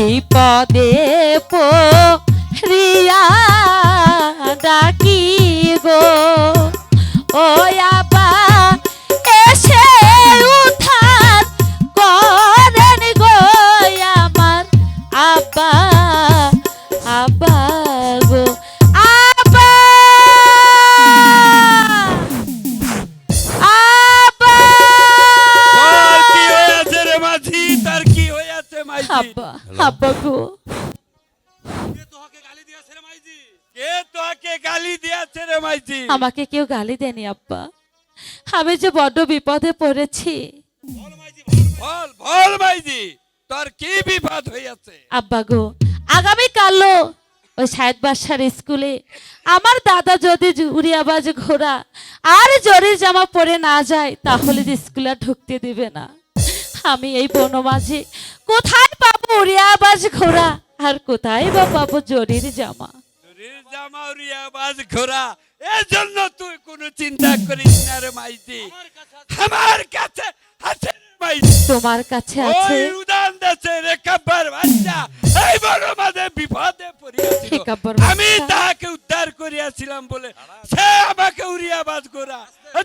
বিপদে পড়িয়া ডাকি গো ও আব্বা এসে উদ্ধার করেন গো আমার আব্বা আব্বা গো আব্বা আব্বা বল কি হয়েছে রে মাঝি, তার কি হয়েছে মাঝি? আব্বা আব্বা গো কে তোকে গালি দিয়েছে রে মাঝি? কে তোকে গালি দিয়েছে রে মাঝি? আমাকে কেউ গালি দেয়নি আব্বা, আমি যে বড্ড বিপদে পড়েছি। বল মাঝি, বল বল মাঝি, তোর কি বিপদ হয়েছে? আব্বা গো আগামী কালো ওই সাহেদ বাসার স্কুলে আমার দাদা যদি উড়িয়াবাজ ঘোড়া আর জরির জামা পরে না যায় তাহলে যে স্কুলে ঢুকতে দিবে না। আমি এই বনমাঝে কোথায় পাবো উড়িয়াবাজ ঘোড়া আর কোথায় বা পাবো জরির জামা? শরীর জামা উড়িয়া বাজ ঘোরা, এর জন্য তুই কোনো চিন্তা করিস না রে মাইজি। আমার কাছে আছে রে মাইজি, তোমার কাছে আছে? ওই উদান দেশে রে কাব্বার বাচ্চা এই বড় মাঝে বিপদে পড়িয়াছিল, হে কাব্বার বাচ্চা। আমি তাকে উদ্ধার করিয়াছিলাম বলে সে আমাকে উড়িয়া বাজ ঘোরা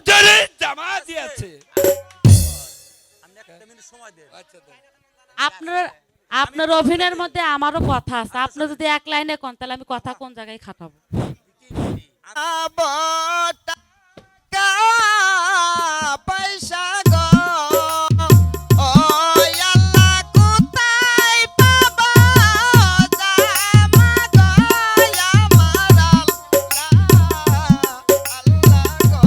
জরির জামা দিয়েছে। আচ্ছা দে। আপনার আপনার অভিনয়ের মধ্যে আমারও কথা আছে, আপনি যদি এক লাইনে কোন তাহলে আমি কথা কোন জায়গায় খাটাবো? টাকা পয়সা গো ও আল্লাহ কোথায় পাবো জামা গো আমার আল্লাহ গো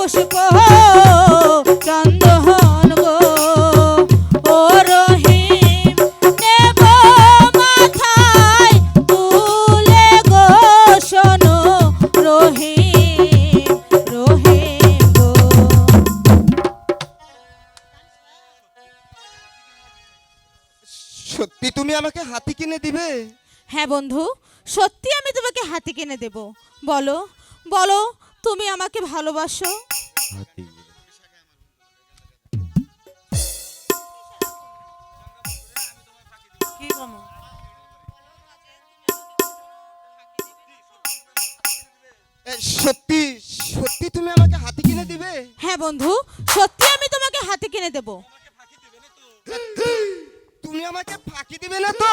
পুষ্প চন্দন গো ও রহিম নেব মাথায় তুলে গো শোনো রহিম রহিম গো। সত্যি তুমি আমাকে হাতি কিনে দিবে? হ্যাঁ বন্ধু, সত্যি আমি তোমাকে হাতি কিনে দেব। বলো বলো, তুমি আমাকে ভালোবাসো? সত্যি সত্যি তুমি আমাকে হাতি কিনে দিবে? হ্যাঁ বন্ধু, সত্যি আমি তোমাকে হাতি কিনে দেব। তুমি আমাকে ফাঁকি দিবে না তো?